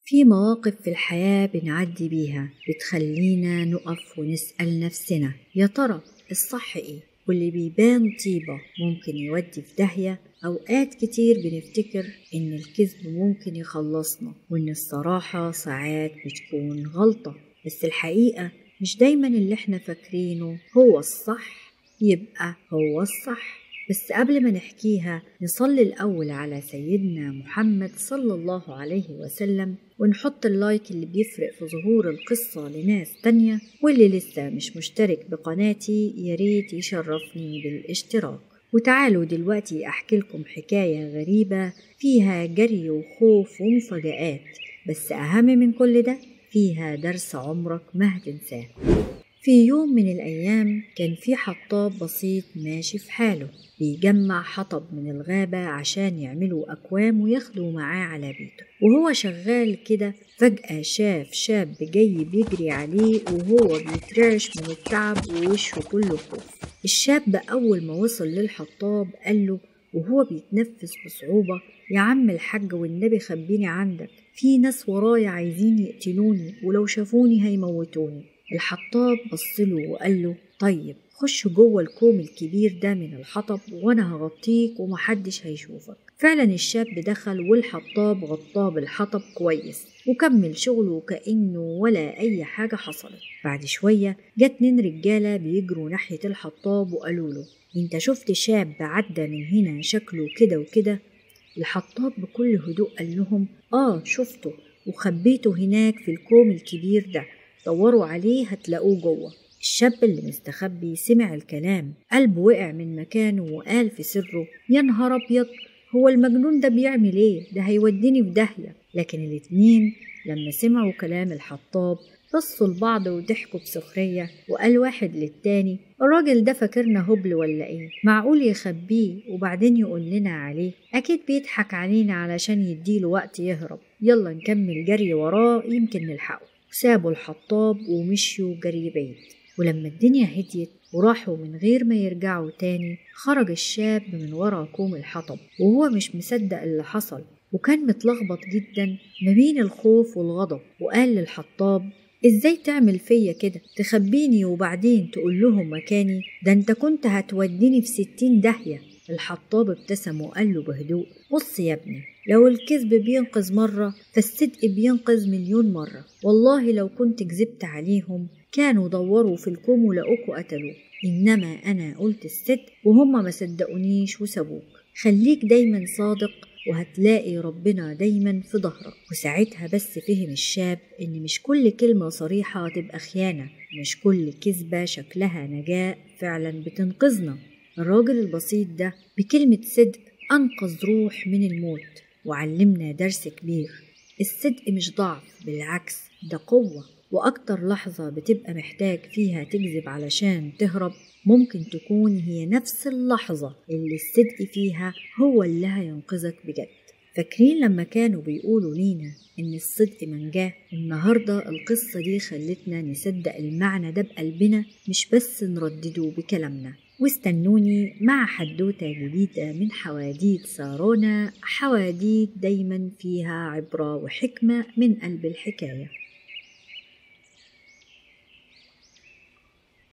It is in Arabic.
في مواقف في الحياة بنعدي بيها بتخلينا نقف ونسأل نفسنا يا ترى الصح ايه؟ واللي بيبان طيبة ممكن يودي في داهية. أوقات كتير بنفتكر إن الكذب ممكن يخلصنا وإن الصراحة ساعات بتكون غلطة، بس الحقيقة مش دايما اللي احنا فاكرينه هو الصح يبقى هو الصح. بس قبل ما نحكيها نصلي الأول على سيدنا محمد صلى الله عليه وسلم، ونحط اللايك اللي بيفرق في ظهور القصة لناس تانية، واللي لسه مش مشترك بقناتي ياريت يشرفني بالاشتراك. وتعالوا دلوقتي أحكي لكم حكاية غريبة فيها جري وخوف ومفاجآت، بس أهم من كل ده فيها درس عمرك ما هتنساه. في يوم من الأيام كان في حطاب بسيط ماشي في حاله بيجمع حطب من الغابة عشان يعملوا أكوام وياخدوا معاه على بيته. وهو شغال كده فجأة شاف شاب جاي بيجري عليه وهو بيترعش من التعب ووشه كله خوف. الشاب أول ما وصل للحطاب قاله وهو بيتنفس بصعوبة: يا عم الحاج والنبي خبيني عندك، في ناس ورايا عايزين يقتلوني ولو شافوني هيموتوني. الحطاب بصله وقال له: طيب خش جوه الكوم الكبير ده من الحطب وانا هغطيك ومحدش هيشوفك. فعلا الشاب دخل والحطاب غطاه بالحطب كويس وكمل شغله كأنه ولا اي حاجة حصلت. بعد شوية جت 2 رجالة بيجروا ناحية الحطاب وقالوا له: انت شفت شاب عدى من هنا شكله كده وكده؟ الحطاب بكل هدوء قال لهم: شفته وخبيته هناك في الكوم الكبير ده، دوروا عليه هتلاقوه جوه. الشاب اللي مستخبي سمع الكلام قلبه وقع من مكانه وقال في سره: يا نهار ابيض، هو المجنون ده بيعمل ايه؟ ده هيوديني في داهية. لكن الاتنين لما سمعوا كلام الحطاب بصوا لبعض وضحكوا بسخرية، وقال واحد للتاني: الراجل ده فاكرنا هبل ولا ايه؟ معقول يخبيه وبعدين يقول لنا عليه؟ اكيد بيضحك علينا علشان يديله وقت يهرب. يلا نكمل جري وراه يمكن نلحقه. سابوا الحطاب ومشيوا جري بعيد. ولما الدنيا هديت وراحوا من غير ما يرجعوا تاني، خرج الشاب من ورا كوم الحطب وهو مش مصدق اللي حصل، وكان متلخبط جدا ما بين الخوف والغضب. وقال للحطاب: ازاي تعمل فيا كده؟ تخبيني وبعدين تقول لهم مكاني؟ ده انت كنت هتوديني في 60 داهية. الحطاب ابتسم وقال له بهدوء: بص يا ابني، لو الكذب بينقذ مرة فالصدق بينقذ مليون مرة. والله لو كنت كذبت عليهم كانوا دوروا في الكوم ولقوك قتلوك، إنما أنا قلت الصدق وهم ما صدقونيش وسابوك. خليك دايما صادق وهتلاقي ربنا دايما في ظهرك. وساعتها بس فهم الشاب إن مش كل كلمة صريحة تبقى خيانة، مش كل كذبة شكلها نجاة فعلا بتنقذنا. الراجل البسيط ده بكلمة صدق أنقذ روح من الموت وعلمنا درس كبير. الصدق مش ضعف، بالعكس ده قوة. وأكتر لحظة بتبقى محتاج فيها تكذب علشان تهرب ممكن تكون هي نفس اللحظة اللي الصدق فيها هو اللي هينقذك بجد. فاكرين لما كانوا بيقولوا لينا إن الصدق منجاه؟ النهاردة القصة دي خلتنا نصدق المعنى ده بقلبنا، مش بس نردده بكلامنا. واستنوني مع حدوتة جديدة من حواديت سارونا، حواديت دايما فيها عبرة وحكمة من قلب الحكاية.